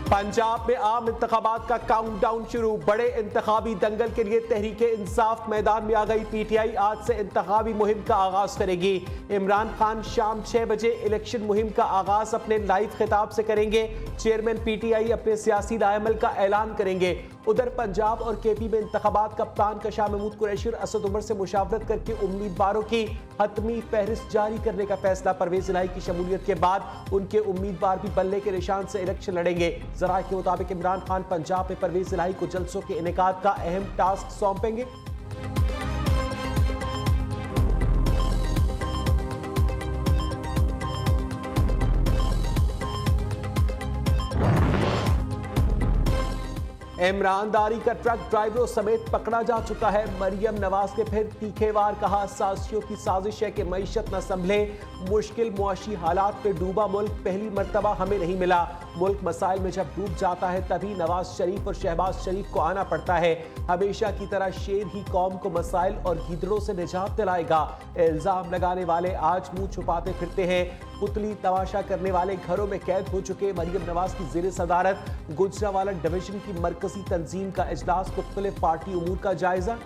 पंजाब में आम इंतखाबात का काउंटडाउन शुरू। बड़े इंतखाबी दंगल के लिए तहरीके इंसाफ मैदान में आ गई। पीटीआई आज से इंतखाबी मुहिम का आगाज करेगी। इमरान खान शाम 6 बजे इलेक्शन मुहिम का आगाज अपने लाइव खिताब से करेंगे। चेयरमैन पीटीआई अपने सियासी रायमल का ऐलान करेंगे। उधर पंजाब और केपी में इंतखाबात कप्तान कशाफ महमूद कुरैशी और असद उमर से मुशावरत करके उम्मीदवारों की हतमी फहरिस्त जारी करने का फैसला। परवेज इलाही की शमूलियत के बाद उनके उम्मीदवार भी बल्ले के निशान से इलेक्शन लड़ेंगे। जराये के मुताबिक इमरान खान पंजाब में परवेज इलाही को जलसों के इनेकाद का अहम टास्क सौंपेंगे। ईमानदारी का ट्रक ड्राइवरों समेत पकड़ा जा चुका है। मरियम नवाज के फिर तीखे वार। कहा साजिशों की साजिश है कि मईशत न संभले। मुश्किल मुआशी हालात में डूबा मुल्क पहली मर्तबा हमें नहीं मिला। मुल्क मसाइल में जब डूब जाता है तभी नवाज शरीफ और शहबाज शरीफ को आना पड़ता है। हमेशा की तरह शेर ही कौम को मसाइल और गीदड़ों से निजात दिलाएगा। इल्जाम लगाने वाले आज मुंह छुपाते फिरते हैं। पुतली तमाशा करने वाले घरों में कैद हो चुके। मरियम नवाज की ज़ेर सदारत गुजरांवाला डिवीजन की मरकजी तंजीम का इजलास। मुख्तलिफ पार्टी उमूर का जायजा।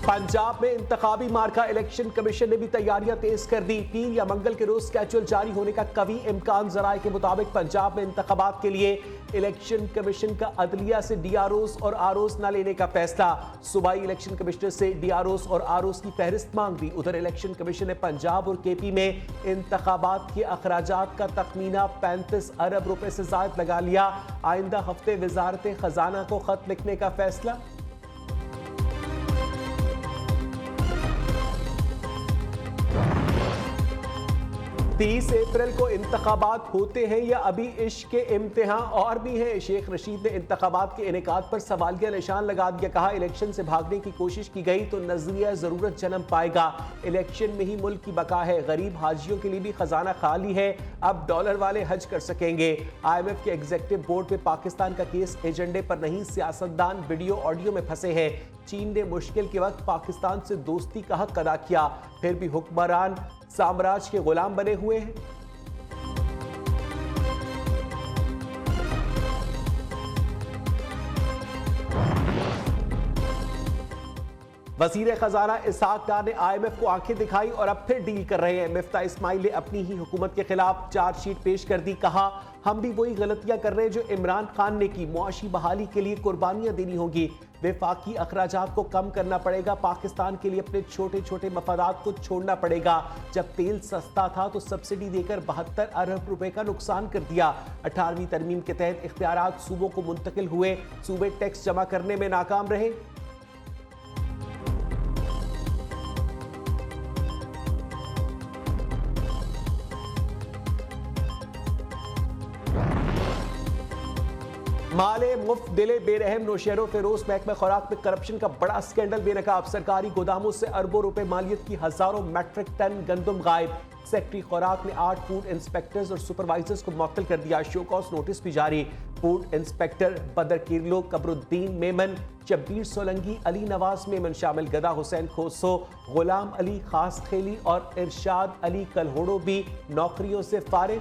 पंजाब में इंतखाबी मार्का इलेक्शन कमीशन ने भी तैयारियां तेज कर दी। पीर या मंगल के रोज स्केड्यूल जारी होने का कवी इम्कान। जराये के मुताबिक पंजाब में इंतखाबात के लिए इलेक्शन कमीशन का अदलिया से डीआरओस और आरओस न लेने का फैसला। सूबाई इलेक्शन कमिश्नर से डीआरओस और आरओस की फहरिस्त मांग दी। उधर इलेक्शन कमीशन ने पंजाब और केपी में इंतखाबात के अखराजात का तखमीना 35 अरब रुपए से ज्यादा लगा लिया। आइंदा हफ्ते वजारत खजाना को खत लिखने का फैसला। 30 अप्रैल को इंतखाबात होते हैं या अभी इश्क के इम्तिहान और भी हैं। शेख रशीद ने इंतखाबात के इनेकाद पर सवालिया निशान लगा दिया। कहा इलेक्शन से भागने की कोशिश की गई तो नजरिया जरूरत जन्म पाएगा। इलेक्शन में ही मुल्क की बका है। गरीब हाजियों के लिए भी खजाना खाली है। अब डॉलर वाले हज कर सकेंगे। IMF के एग्जीक्यूटिव बोर्ड पे पाकिस्तान का केस एजेंडे पर नहीं। सियासतदान वीडियो ऑडियो में फंसे हैं। चीन ने मुश्किल के वक्त पाकिस्तान से दोस्ती का हक अदा किया, फिर भी हुक्मरान साम्राज्य के गुलाम बने हुए हैं। वजीर खजाना इसहाक डार ने IMF को आंखें दिखाई और अब फिर डील कर रहे हैं। मिफ्ता इस्माइल ने अपनी ही हुकूमत के खिलाफ चार्जशीट पेश कर दी। कहा हम भी वही गलतियां कर रहे हैं जो इमरान खान ने की। मुआशी बहाली के लिए कुर्बानियां देनी होगी। वफाकी अखराजात को कम करना पड़ेगा। पाकिस्तान के लिए अपने छोटे छोटे मफादात को छोड़ना पड़ेगा। जब तेल सस्ता था तो सब्सिडी देकर 72 अरब रुपए का नुकसान कर दिया। 18वीं तरमीम के तहत इख्तियारात सूबों को मुंतकिल हुए। सूबे टैक्स जमा करने में नाकाम रहे। माले मुफ्त दिले बेरहम नौशहरों फेरोज महकमा खुराक में करप्शन का बड़ा स्कैंडल बेनकाब। सरकारी गोदामों से अरबों रुपए मालियत की हजारों मैट्रिक टन गंदम गायब। सेक्रेटरी खुराक ने 8 फूड इंस्पेक्टर्स और सुपरवाइजर्स को मुअत्तल कर दिया। शो कॉज नोटिस भी जारी। फूड इंस्पेक्टर बदर किरलो, कबरुद्दीन मेमन, शब्बीर सोलंगी, अली नवाज मेमन शामिल। गदा हुसैन खोसो, गुलाम अली खास खेली और इरशाद अली कलहोड़ो भी नौकरियों से फारिग।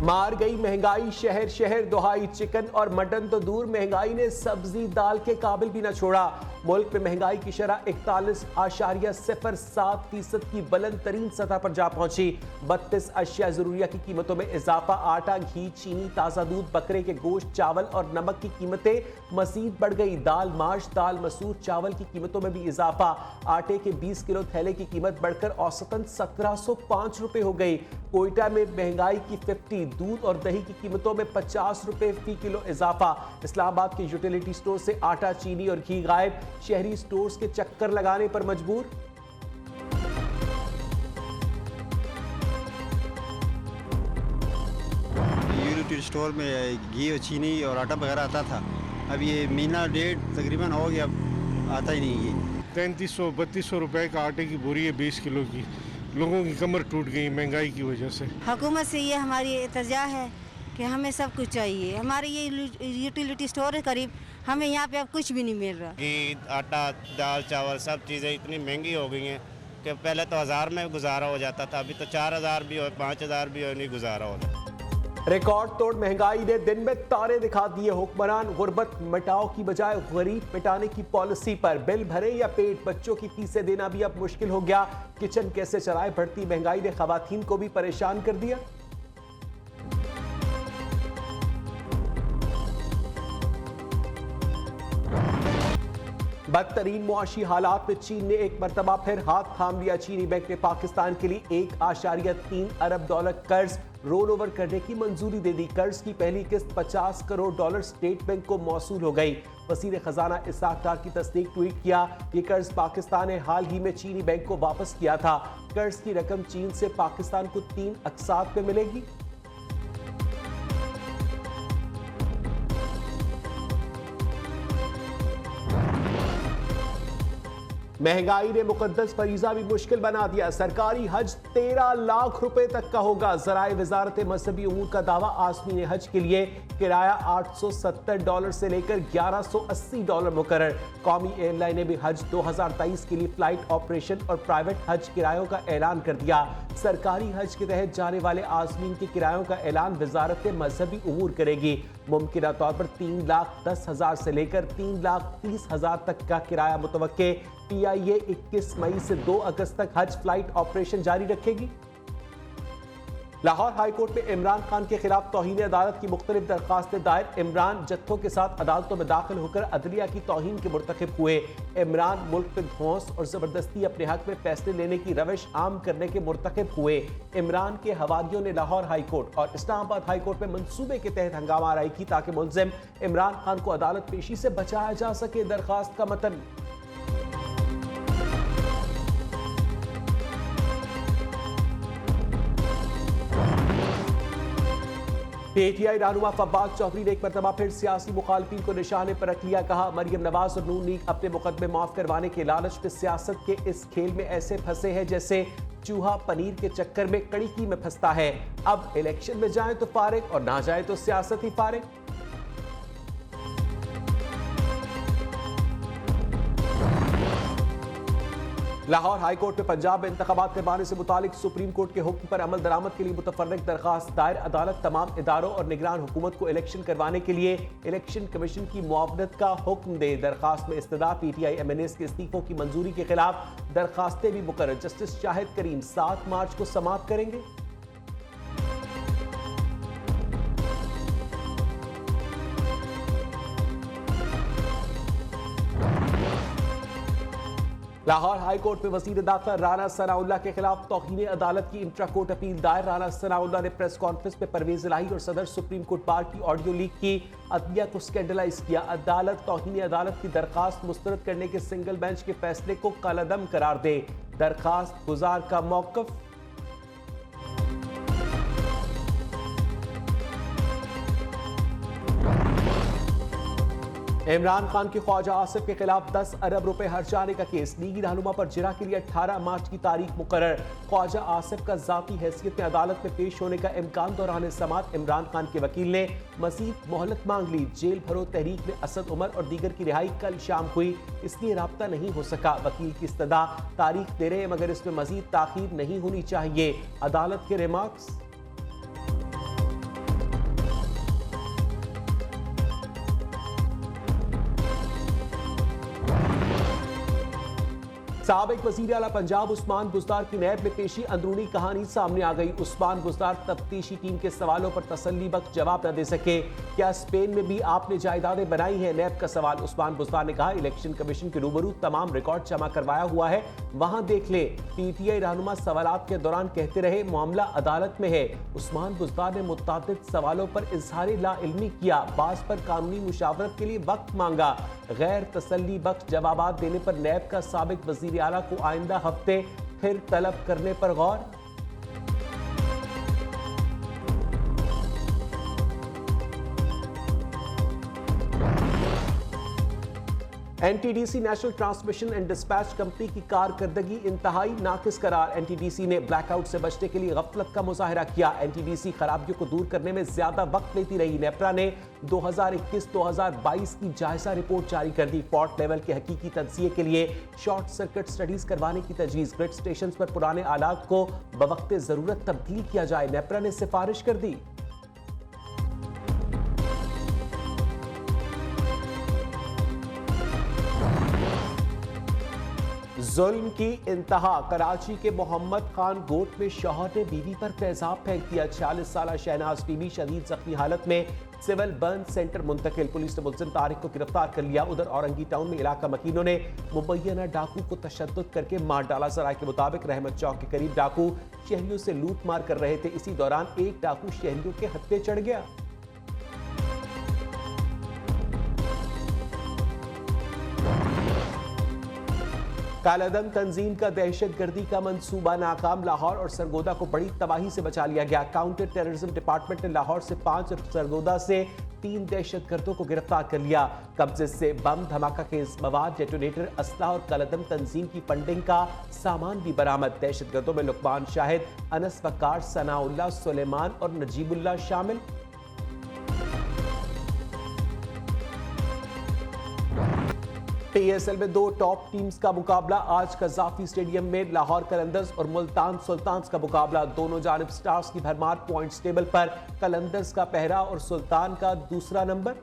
मार गई महंगाई शहर शहर। दुहाई चिकन और मटन तो दूर, महंगाई ने सब्जी दाल के काबिल भी न छोड़ा। मुल्क में महंगाई की शरह 41.07% की बुलंद तरीन सतह पर जा पहुंची। 32 अशिया जरूरिया की कीमतों में इजाफा। आटा, घी, चीनी, ताज़ा दूध, बकरे के गोश्त, चावल और नमक की कीमतें मजीद बढ़ गई। दाल, माश, दाल, मसूर, चावल की कीमतों में भी इजाफा। आटे के 20 किलो थैले की कीमत बढ़कर औसतन 1705 रुपए हो गई। कोयटा में महंगाई की 50। दूध और दही की कीमतों में 50 रुपए फी किलो इजाफा। इस्लामाबाद के यूटिलिटी स्टोर से आटा, चीनी और घी गायब। शहरी स्टोर्स के चक्कर लगाने पर मजबूर। यूटिलिटी स्टोर में घी और चीनी और आटा वगैरह आता था। अब ये महीना डेढ़ तकरीबन हो गया, आता ही नहीं है। 3300-3200 रुपए का आटे की बोरी है 20 किलो की। लोगों की कमर टूट गई महंगाई की वजह से। हुकूमत से ये हमारी इल्तिजा है कि हमें सब कुछ चाहिए। हमारे ये यूटिलिटी स्टोर है करीब, हमें यहाँ पे अब कुछ भी नहीं मिल रहा। घी, आटा, दाल, चावल सब चीज़ें इतनी महंगी हो गई हैं कि पहले तो 1000 में गुजारा हो जाता था, अभी तो 4000 भी हो, 5000 भी हो, नहीं गुजारा होता। रिकॉर्ड तोड़ महंगाई ने दिन में तारे दिखा दिए। हुक्मरान गुर्बत मिटाओ की बजाय गरीब मिटाने की पॉलिसी पर। बिल भरे या पेट, बच्चों की फीसें देना भी अब मुश्किल हो गया। किचन कैसे चलाए, बढ़ती महंगाई ने खवातीन को भी परेशान कर दिया। बदतरीन मुआशी हालात में चीन ने एक मरतबा फिर हाथ थाम लिया। चीनी बैंक ने पाकिस्तान के लिए $1.3 अरब कर्ज रोल ओवर करने की मंजूरी दे दी। कर्ज की पहली किस्त $50 करोड़ स्टेट बैंक को मौसूल हो गई। वजीर खजाना इसाक डार की तस्दीक ट्वीट किया। ये कर्ज पाकिस्तान ने हाल ही में चीनी बैंक को वापस किया था। कर्ज की रकम चीन से पाकिस्तान को 3 अक़सात में मिलेगी। महंगाई ने मुकद्दस फरीजा भी मुश्किल बना दिया। सरकारी हज 13 लाख रुपए तक का होगा। ज़राए वजारत मजहबी उमूर का दावा, आज़मीन हज के लिए किराया $870 से लेकर $1180 मुकर्रर। कौमी एयरलाइनें भी हज 2023 के लिए फ्लाइट ऑपरेशन और प्राइवेट हज किरायों का ऐलान कर दिया। सरकारी हज के तहत जाने वाले आज़मीन के किरायों का ऐलान वजारत मजहबी उमूर करेगी। मुमकिना तौर पर 3,10,000 से लेकर 3,30,000 तक का किराया मुतवक्के। PIA 21 मई से 2 अगस्त तक हज फ्लाइट ऑपरेशन जारी रखेगी। लाहौर हाईकोर्ट में इमरान खान के खिलाफ तौहीन अदालत की मुख्तलिफ दरखास्तें दायर। इमरान जत्थों के साथ अदालतों में दाखिल होकर अदलिया की तौहीन के मुर्तकिब हुए। इमरान मुल्क में धौंस और जबरदस्ती अपने हक में फैसले लेने की रविश आम करने के मुर्तकिब हुए। इमरान के हवारियों ने लाहौर हाईकोर्ट और इस्लामाबाद हाईकोर्ट में मंसूबे के तहत हंगामा आराई की ताकि मुल्जिम इमरान खान को अदालत पेशी से बचाया जा सके। दरखास्त का मतन, PTI रहनुमा फब्बास चौधरी ने एक मरतबा फिर सियासी मुखालफिन को निशाने पर रख लिया। कहा, मरियम नवाज और नून लीग अपने मुकदमे माफ करवाने के लालच में सियासत के इस खेल में ऐसे फंसे हैं जैसे चूहा पनीर के चक्कर में कड़ीकी में फंसता है। अब इलेक्शन में जाए तो फारिग और ना जाए तो सियासत ही फारिग। लाहौर हाईकोर्ट में पंजाब में इंतखाबात करवाने से मुतालिक सुप्रीम कोर्ट के हुक्म पर अमल दरामद के लिए मुतफर्रिक दरखास्त दायर। अदालत तमाम इदारों और निगरान हुकूमत को इलेक्शन करवाने के लिए इलेक्शन कमीशन की मुआवनत का हुक्म दे। दरखास्त में इस्तदा PTI MNAs के इस्तीफों की मंजूरी के खिलाफ दरखास्तें भी मुकर्रर। जस्टिस शाहिद करीम 7 मार्च को समाप्त करेंगे। लाहौर हाईकोर्ट में वजीर दाखिला राना सनाउल्लाह के खिलाफ तौहीन अदालत की इंट्रा कोर्ट अपील दायर। राना सनाउल्लाह ने प्रेस कॉन्फ्रेंस में परवेज इलाही और सदर सुप्रीम कोर्ट बार की ऑडियो लीक की। अदलिया को स्कैंडलाइज किया। अदालत तौहीन अदालत की दरखास्त मुस्तरद करने के सिंगल बेंच के फैसले को कलअदम करार दे। दरखास्त गुजार का मौक़िफ़। इमरान खान के ख्वाजा आसिफ के खिलाफ 10 अरब रुपए हर्जाने का केस। लीगी रहनुमा पर जिरा के लिए 18 मार्च की तारीख मुकर्रर। ख्वाजा आसिफ का जाती हैसियत में अदालत में पेश होने का इम्कान दौरान समात इमरान खान के वकील ने मजीद मोहलत मांग ली। जेल भरो तहरीक में असद उमर और दीगर की रिहाई कल शाम हुई, इसलिए राब्ता नहीं हो सका। वकील की इस्तदा तारीख दे रहे मगर इसमें मजीद ताखीर नहीं होनी चाहिए। अदालत के रिमार्क्स। साबिक वज़ीर आला पंजाब उस्मान बुज़दार की नैब में पेशी। अंदरूनी कहानी सामने आ गई। उस्मान बुज़दार तफ्तीशी टीम के सवालों पर तसल्ली बख्श जवाब न दे सके। क्या स्पेन में भी आपने जायदादें बनाई हैं? नैब का सवाल। उस्मान बुज़दार ने कहा, इलेक्शन कमीशन के रूबरू तमाम रिकॉर्ड जमा करवाया हुआ है, वहां देख ले। PTI रहनुमा सवालात के दौरान कहते रहे मामला अदालत में है। उस्मान बुज़दार ने मुतादिद सवालों पर इजहार लाइल्मी किया। बास पर कानूनी मुशावरत के लिए वक्त मांगा। गैर तसल्ली बख्श जवाबात देने पर नैब का साबिक वज़ीर आला को आइंदा हफ्ते फिर तलब करने पर गौर। NTDC national transmission and dispatch company की कारकर्दगी इंतहाई नाकिस करार। एनटीडीसी ने ब्लैकआउट से बचने के लिए गफलत का मुजाहरा किया। एनटीडीसी खराबियों को दूर करने में ज्यादा वक्त लेती रही। नेपरा ने 2021-2022 की जायजा रिपोर्ट जारी कर दी। फॉल्ट लेवल के हकीकी तज्जिए के लिए शॉर्ट सर्किट स्टडीज करवाने की तजवीज। ग्रिड स्टेशन पर पुराने आलात को बवक्त जरूरत तब्दील किया जाए, नेपरा ने सिफारिश कर दी। जुल्म की इंतहा। कराची के मोहम्मद खान गोट में शौहर ने बीवी पर तेजाब फेंक दिया। 46 साल शहनाज बीबी शदीद जख्मी हालत में सिविल बर्न सेंटर मुंतकिल। पुलिस ने मुलजिम तारिक को गिरफ्तार कर लिया। उधर औरंगी टाउन में इलाका मकीनों ने मुबैना डाकू को तशद्दुद करके मार डाला। जराये के मुताबिक रहमत चौक के करीब डाकू शहरियों से लूट मार कर रहे थे। इसी दौरान एक डाकू शहरियों के हत्थे चढ़ गया। कालादम तंजीम का दहशतगर्दी का मंसूबा नाकाम। लाहौर और सरगोदा को बड़ी तबाही से बचा लिया गया। काउंटर टेररिज्म डिपार्टमेंट ने लाहौर से 5 और सरगोदा से 3 दहशतगर्दों को गिरफ्तार कर लिया। कब्जे से बम धमाका खेज मवाद, डेटोनेटर, असला और कालादम तंजीम की फंडिंग का सामान भी बरामद। दहशतगर्दों में लुकमान शाहिद, अनस वकार, सनाउल्लाह, सुलेमान और नजीबुल्लाह शामिल। पीएसएल में 2 टॉप टीम्स का मुकाबला आज कज़ाफी स्टेडियम में। लाहौर कलंदर्स और मुल्तान सुल्तान्स का मुकाबला। दोनों जानिब स्टार्स की भरमार। पॉइंट्स टेबल पर कलंदर्स का पहला और सुल्तान का दूसरा नंबर।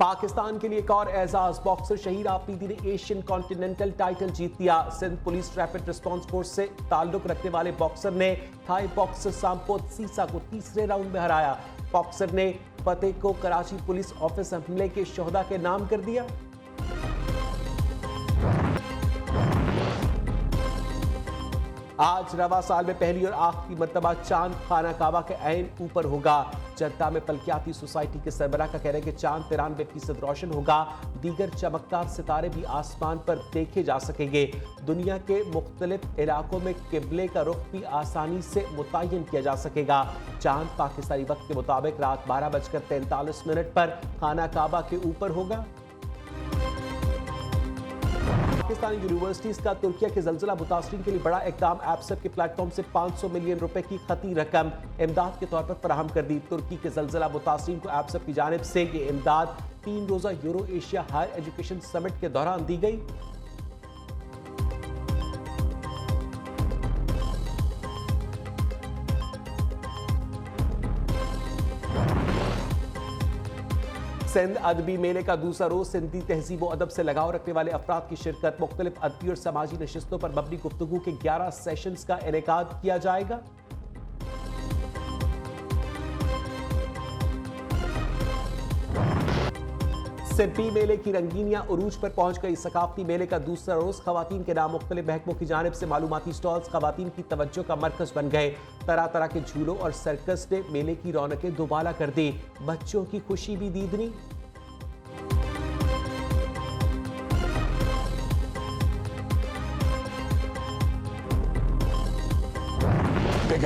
पाकिस्तान के लिए एक और एजाज। बॉक्सर शहीद आफरीदी ने एशियन कॉन्टिनेंटल टाइटल जीत लिया। Sindh police rapid response force से ताल्लुक रखने वाले बॉक्सर ने थाई बॉक्सर सांपोत सीसा को तीसरे राउंड में हराया। बॉक्सर ने फतेह को कराची पुलिस ऑफिस हमले के शोहदा के नाम कर दिया। आज रवा साल में पहली और आखिरी मर्तबा चांद खाना काबा के ऐन ऊपर होगा। जद्दा में फल्कियाती सोसाइटी के सरबराह का कहना है कि चांद 93% रोशन होगा। दीगर चमकदार सितारे भी आसमान पर देखे जा सकेंगे। दुनिया के मुख्तलिफ इलाकों में किबले का रुख भी आसानी से मुतय्यन किया जा सकेगा। चांद पाकिस्तानी वक्त के मुताबिक रात 12:43 पर खाना काबा के ऊपर होगा। पाकिस्तानी यूनिवर्सिटीज का तुर्किया के जलजला मुतासरीन के लिए बड़ा इकदाम। एप्सप के प्लेटफॉर्म से 500 मिलियन रुपए की खती रकम इमदाद के तौर पर फराहम कर दी। तुर्की के जलजला मुतासरीन को एप्सप की जानिब से ये इमदाद 3 रोजा Euro Asia higher education summit के दौरान दी गई। सिंध अदबी मेले का दूसरा रोज सिंधी तहजीब व अदब से लगाव रखने वाले अफराद की शिरकत। मुख्तलिफ अदबी और समाजी नशिस्तों पर मबनी गुफ्तगू के 11 सेशंस का इनेकाद किया जाएगा। सिब्बी मेले की रंगीनियां उरूज पर पहुंच गई। सकाफती मेले का दूसरा रोज खवातीन के नाम मुख्तलिफ महकमों की जानिब से मालूमाती स्टॉल्स खवातीन की तवज्जो का मरकज बन गए। तरह तरह के झूलों और सर्कस ने मेले की रौनकें दोबाला कर दी। बच्चों की खुशी भी दीदनी। Big